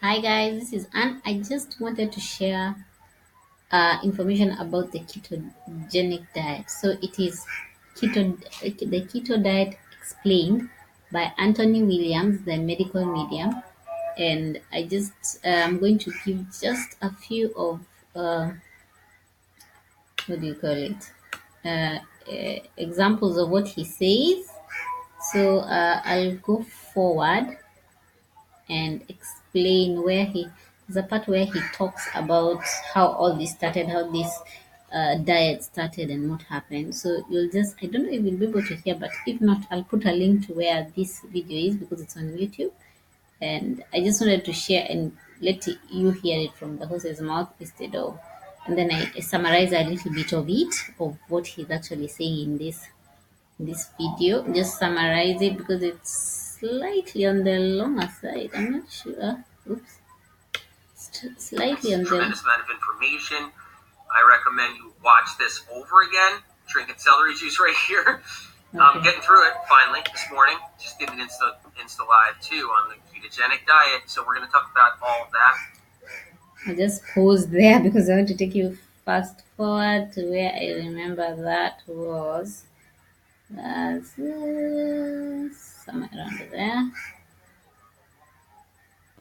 Hi guys, this is Anne. I just wanted to share information about the ketogenic diet. So it is the Keto Diet Explained by Anthony Williams, the medical medium, and I'm going to give just a few of what do you call it examples of what he says. So I'll go forward and explain where there's a part where he talks about how all this started, how this diet started, and what happened. So I don't know if you'll be able to hear, but if not, I'll put a link to where this video is because it's on YouTube. And I just wanted to share and let you hear it from the horse's mouth instead of, and then I summarize a little bit of it, of what he's actually saying in this video. Just summarize it because it's slightly on the longer side. I'm not sure. Oops. Slightly on the tremendous amount of information. I recommend you watch this over again. Drinking celery juice right here. Okay. Getting through it finally this morning. Just did an Insta Live too on the ketogenic diet. So we're going to talk about all of that. I'll just pause there because I want to take you fast forward to where I remember that was. That's somewhere around there.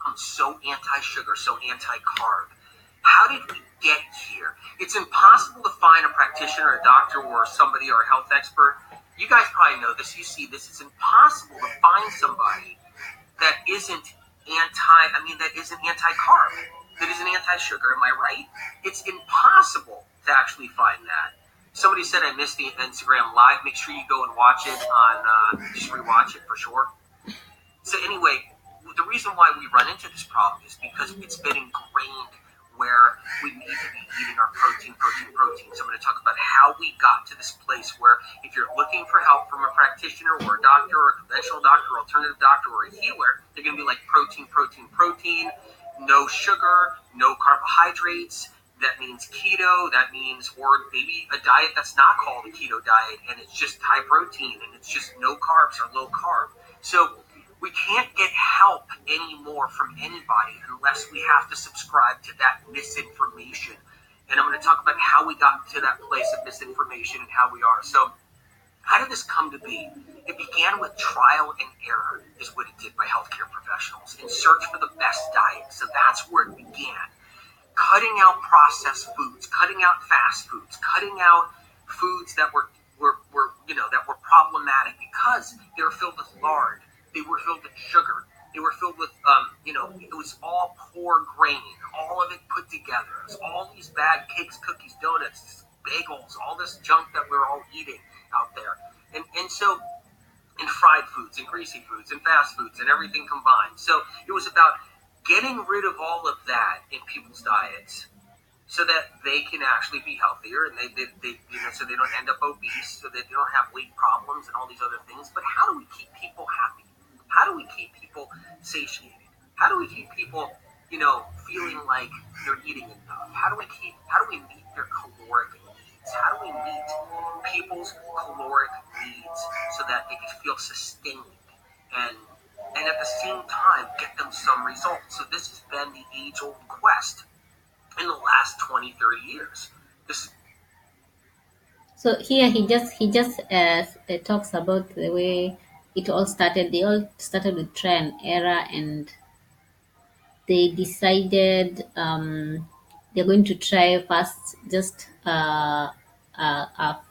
I'm so anti-sugar, so anti-carb. How did we get here? It's impossible to find a practitioner, a doctor, or somebody, or a health expert. You guys probably know this. You see this. It's impossible to find somebody that isn't anti-carb, that isn't anti-sugar. Am I right? It's impossible to actually find that. Somebody said I missed the Instagram live. Make sure you go and watch it just rewatch it for sure. So anyway, the reason why we run into this problem is because it's been ingrained where we need to be eating our protein. So I'm going to talk about how we got to this place where if you're looking for help from a practitioner or a doctor or a conventional doctor or alternative doctor or a healer, they're going to be like protein, no sugar, no carbohydrates. That means keto. That means, or maybe a diet that's not called a keto diet and it's just high protein and it's just no carbs or low carb. So we can't get help anymore from anybody unless we have to subscribe to that misinformation. And I'm going to talk about how we got to that place of misinformation and how we are. So how did this come to be? It began with trial and error, is what it did by healthcare professionals in search for the best diet. So that's where it began. Cutting out processed foods, cutting out fast foods, cutting out foods that were problematic because they were filled with lard. They were filled with sugar. They were filled with, it was all poor grain, all of it put together. It was all these bad cakes, cookies, donuts, bagels, all this junk that we're all eating out there. And so, and fried foods, and greasy foods, and fast foods, and everything combined. So it was about getting rid of all of that in people's diets so that they can actually be healthier and they so they don't end up obese, so that they don't have weight problems and all these other things. But how do we keep people happy? How do we keep people satiated? How do we keep people, feeling like they're eating enough? How do we meet their caloric needs? How do we meet people's caloric needs so that they can feel sustained and at the same time get them some results? So this has been the age-old quest in the last 20, 30 years. So here he just talks about the way it all started. They all started with trial and error, and they decided they're going to try first just a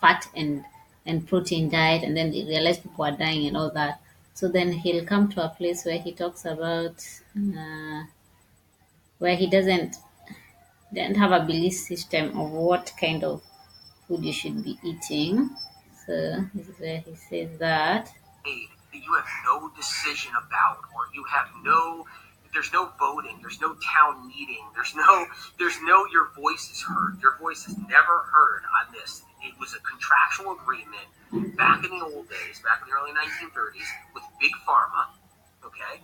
fat and protein diet, and then they realize people are dying and all that. So then he'll come to a place where he talks about where he doesn't have a belief system of what kind of food you should be eating. So this is where he says that. That you have no decision about, or there's no voting, there's no town meeting, there's no your voice is heard. Your voice is never heard on this. It was a contractual agreement back in the old days, back in the early 1930s, with big pharma, okay,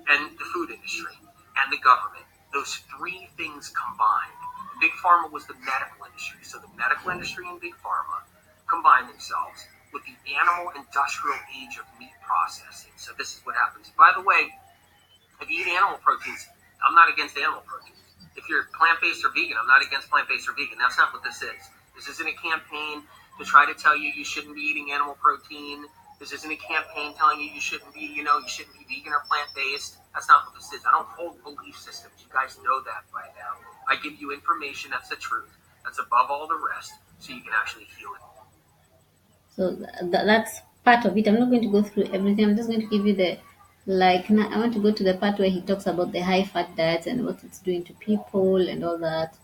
and the food industry and the government. Those three things combined. Big pharma was the medical industry, so the medical industry and big pharma combine themselves with the animal industrial age of meat processing. So this is what happens. By the way, if you eat animal proteins, I'm not against animal protein. If you're plant-based or vegan, I'm not against plant-based or vegan. That's not what this is. This isn't a campaign to try to tell you you shouldn't be eating animal protein. This isn't a campaign telling you you shouldn't be, you shouldn't be vegan or plant-based. That's not what this is. I don't hold belief systems. You guys know that by now. I give you information that's the truth, that's above all the rest, so you can actually feel it. So that's part of it. I'm not going to go through everything. I'm just going to give you the like. Now I want to go to the part where he talks about the high fat diet and what it's doing to people and all that.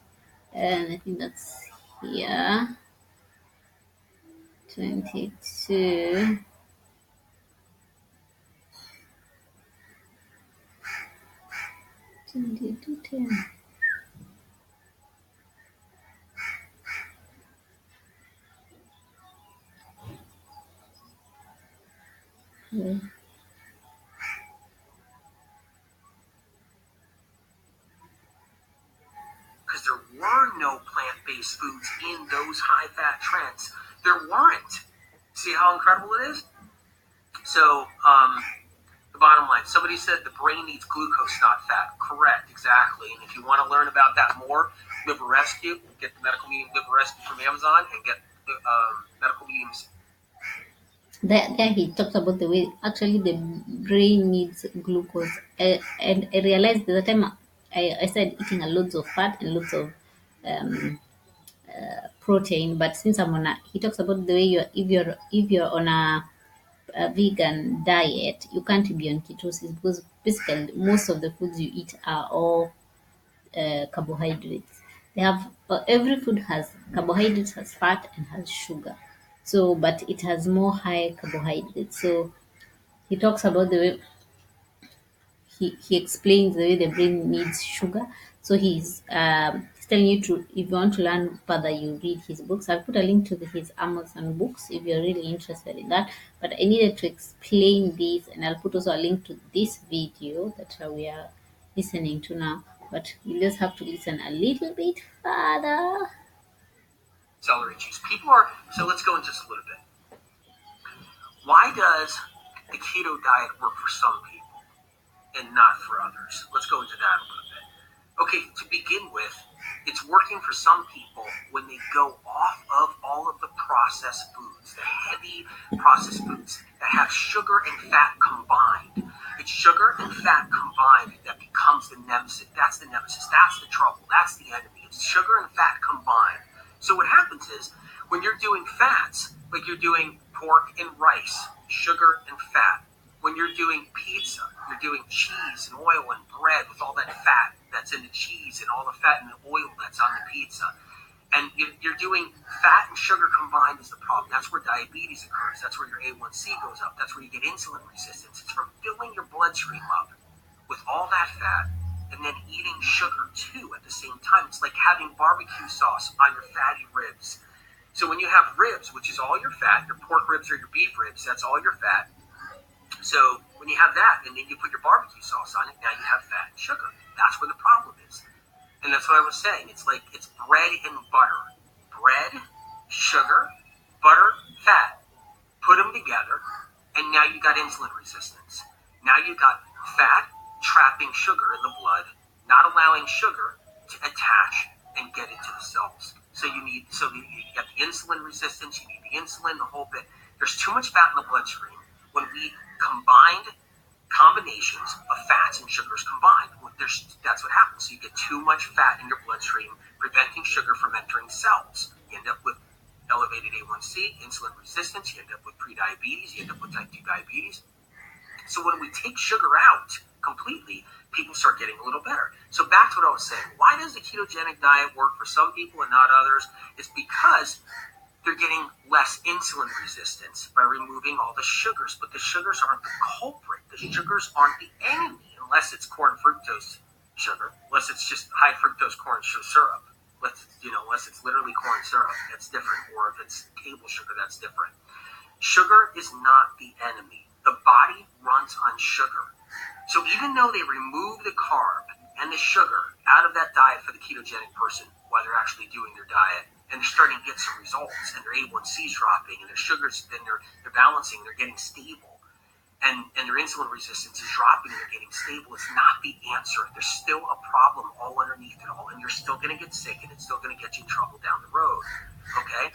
And I think that's here 22. 22:10. Yeah. Because there were no plant-based foods in those high-fat trends. There weren't. See how incredible it is? So, the bottom line, somebody said the brain needs glucose, not fat. Correct, exactly. And if you want to learn about that more, Liver Rescue, get the medical medium Liver Rescue from Amazon and get the medical mediums. There he talks about the way actually the brain needs glucose. And I realized the time I started eating a loads of fat and loads of um, protein. But since he talks about the way if you're on a vegan diet, you can't be on ketosis because basically most of the foods you eat are all carbohydrates. They have every food has carbohydrates, has fat, and has sugar. So, but it has more high carbohydrates. So he talks about the way he explains the way the brain needs sugar. So he's telling you to, if you want to learn further, you read his books. I'll put a link to his Amazon books if you're really interested in that. But I needed to explain this, and I'll put also a link to this video that we are listening to now. But you just have to listen a little bit further. Celery juice. People are, so let's go into this a little bit. Why does the keto diet work for some people and not for others? Let's go into that a little bit. Okay, to begin with, it's working for some people when they go off of all of the processed foods, the heavy processed foods that have sugar and fat combined. It's sugar and fat combined that becomes the nemesis. That's the nemesis. That's the trouble. That's the enemy. It's sugar and fat combined. So what happens is when you're doing fats, like you're doing pork and rice, sugar and fat. When you're doing pizza, you're doing cheese and oil and bread with all that fat that's in the cheese and all the fat and the oil that's on the pizza. And you're doing fat and sugar combined is the problem. That's where diabetes occurs. That's where your A1C goes up. That's where you get insulin resistance. It's from filling your bloodstream up with all that fat and then eating sugar too at the same time. It's like having barbecue sauce on your fatty ribs. So when you have ribs, which is all your fat, your pork ribs or your beef ribs, that's all your fat. So when you have that and then you put your barbecue sauce on it, now you have fat and sugar. That's where the problem is. And that's what I was saying. It's like it's bread and butter. Bread, sugar, butter, fat. Put them together, and now you got insulin resistance. Now you got fat trapping sugar in the blood, not allowing sugar to attach and get into the cells. So you got the insulin resistance, you need the insulin, the whole bit. There's too much fat in the bloodstream. When we combined combinations of fats and sugars combined, that's what happens. So you get too much fat in your bloodstream, preventing sugar from entering cells. You end up with elevated A1C, insulin resistance, you end up with prediabetes, you end up with type 2 diabetes. So when we take sugar out completely, people start getting a little better. So back to what I was saying. Why does the ketogenic diet work for some people and not others? It's because they're getting less insulin resistance by removing all the sugars. But the sugars aren't the culprit. The sugars aren't the enemy, unless it's corn fructose sugar, unless it's just high fructose corn syrup. Unless it's literally corn syrup, that's different. Or if it's table sugar, that's different. Sugar is not the enemy. The body runs on sugar. So even though they remove the carb and the sugar out of that diet for the ketogenic person while they're actually doing their diet, and they're starting to get some results, and their A1C's dropping, and their sugars, then they're balancing, they're getting stable. and their insulin resistance is dropping and they're getting stable, it's not the answer. There's still a problem all underneath it all, and you're still going to get sick, and it's still going to get you in trouble down the road. Okay?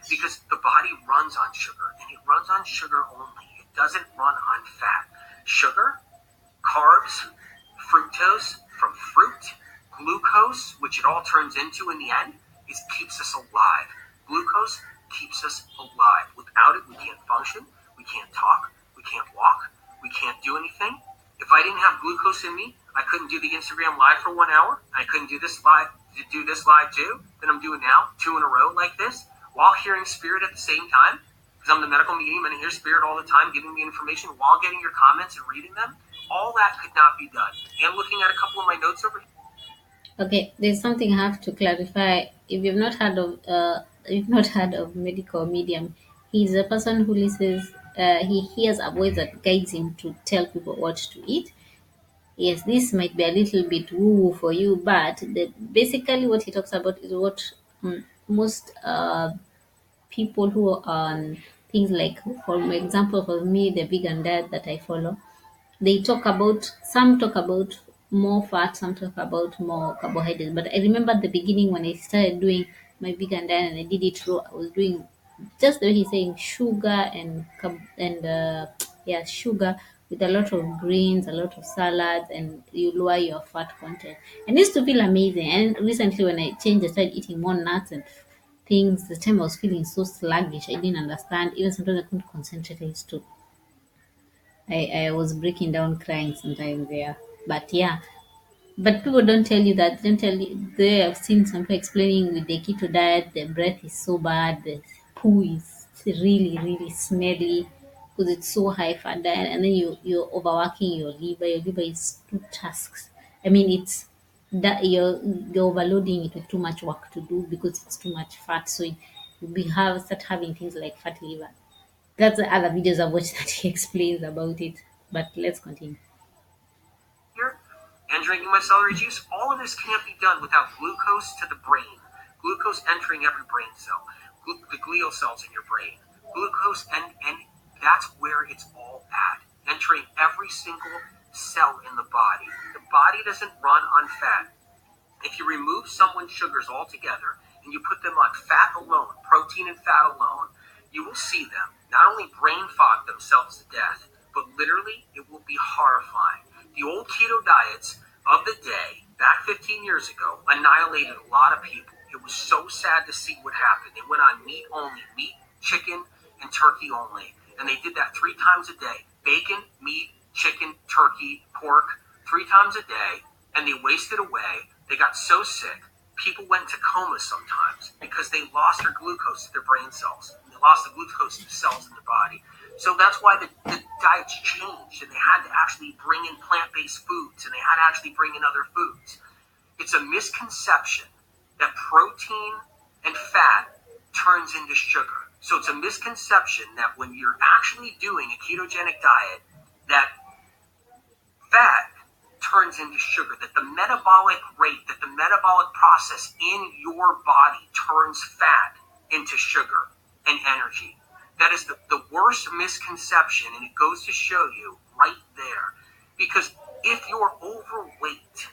Because the body runs on sugar, and it runs on sugar only. It doesn't run on fat. Sugar, carbs, fructose from fruit, glucose, which it all turns into in the end, is keeps us alive. Glucose keeps us alive. Without it, we can't function, we can't talk, we can't walk, we can't do anything. If I didn't have glucose in me, I couldn't do the Instagram live for 1 hour. I couldn't do this live too that I'm doing now, 2 in a row like this, while hearing spirit at the same time. Because I'm the medical medium and I hear spirit all the time giving me information while getting your comments and reading them. All that could not be done. And looking at a couple of my notes over here. Okay, there's something I have to clarify. If you've not heard of medical medium, he's a person who listens. He hears a voice that guides him to tell people what to eat. Yes, this might be a little bit woo for you, but basically what he talks about is what most people who are on things like, for example, for me, the vegan diet that I follow, they talk about, some talk about more fat, some talk about more carbohydrates. But I remember at the beginning when I started doing my vegan diet and I did it raw, I was doing just the way he's saying, sugar and yeah, sugar with a lot of greens, a lot of salads, and you lower your fat content. And it used to feel amazing. And recently when I changed, I started eating more nuts and things. The time I was feeling so sluggish, I didn't understand. Even sometimes I couldn't concentrate. I used to I was breaking down crying sometimes there. But yeah, but people don't tell you that. Don't tell you. They have seen some people explaining with the keto diet, the breath is so bad, the poo is really, really smelly because it's so high fat diet, and then you're overworking your liver. Your liver is two tasks. I mean, it's that you're overloading it with too much work to do because it's too much fat. So you have start having things like fatty liver. That's the other videos I've watched that he explains about it. But let's continue. Here, and drinking my celery juice, all of this can't be done without glucose to the brain. Glucose entering every brain cell, the glial cells in your brain. Glucose, and that's where it's all at, entering every single cell in the body. The body doesn't run on fat. If you remove someone's sugars altogether and you put them on fat alone, protein and fat alone, you will see them not only brain fog themselves to death, but literally it will be horrifying. The old keto diets of the day, back 15 years ago, annihilated a lot of people. It was so sad to see what happened. They went on meat only, meat, chicken, and turkey only. And they did that 3 times a day. Bacon, meat, chicken, turkey, pork, 3 times a day. And they wasted away. They got so sick, people went into coma sometimes because they lost their glucose to their brain cells. They lost the glucose to the cells in their body. So that's why the diets changed, and they had to actually bring in plant-based foods, and they had to actually bring in other foods. It's a misconception that protein and fat turns into sugar. So it's a misconception that when you're actually doing a ketogenic diet, that fat turns into sugar, that the metabolic rate, that the metabolic process in your body turns fat into sugar and energy. That is the worst misconception, and it goes to show you right there. Because if you're overweight,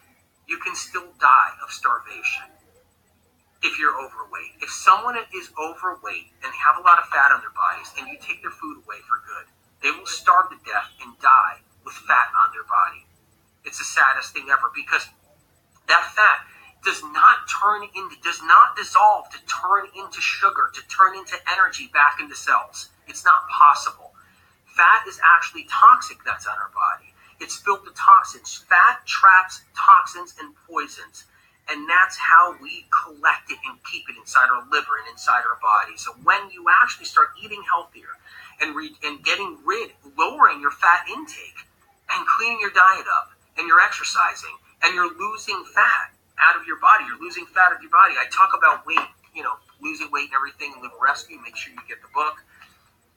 you can still die of starvation. If you're overweight. If someone is overweight and they have a lot of fat on their bodies and you take their food away for good, they will starve to death and die with fat on their body. It's the saddest thing ever because that fat does not dissolve to turn into sugar, to turn into energy back into cells. It's not possible. Fat is actually toxic that's on our body. It's filled with toxins. Fat traps toxins and poisons. And that's how we collect it and keep it inside our liver and inside our body. So when you actually start eating healthier and lowering your fat intake and cleaning your diet up, and you're exercising, and you're losing fat out of your body. You're losing fat out of your body. I talk about weight, losing weight and everything in Liver Rescue. Make sure you get the book.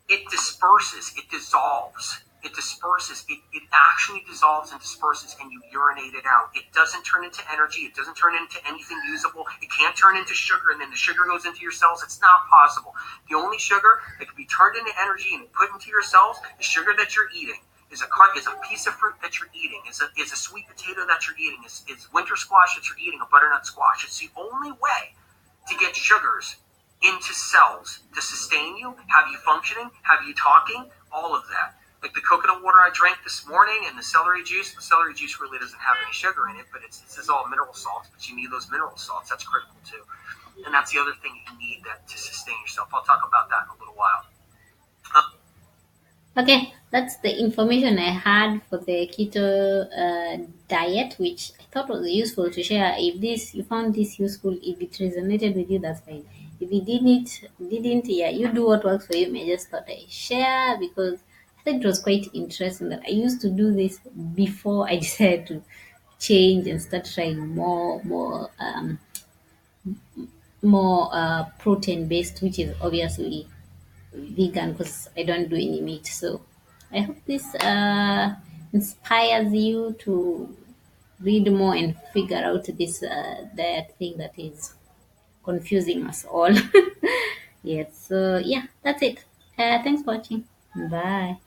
It disperses. It dissolves. It disperses. It actually dissolves and disperses, and you urinate it out. It doesn't turn into energy. It doesn't turn into anything usable. It can't turn into sugar, and then the sugar goes into your cells. It's not possible. The only sugar that can be turned into energy and put into your cells is sugar that you're eating. is a piece of fruit that you're eating, is a sweet potato that you're eating, is winter squash that you're eating, a butternut squash. It's the only way to get sugars into cells to sustain you, have you functioning, have you talking, all of that. Like the coconut water I drank this morning and the celery juice really doesn't have any sugar in it, but it's all mineral salts, but you need those mineral salts. That's critical too. And that's the other thing you need that to sustain yourself. I'll talk about that in a little while. Um, Okay, that's the information I had for the keto diet, which I thought was useful to share. If this you found this useful, if it resonated with you, that's fine. If it didn't, yeah, you do what works for you. I just thought I share because I think it was quite interesting that I used to do this before I decided to change and start trying more protein based, which is obviously vegan because I don't do any meat. So I hope this inspires you to read more and figure out this diet thing that is confusing us all. Yes. So yeah, that's it. Thanks for watching. Bye.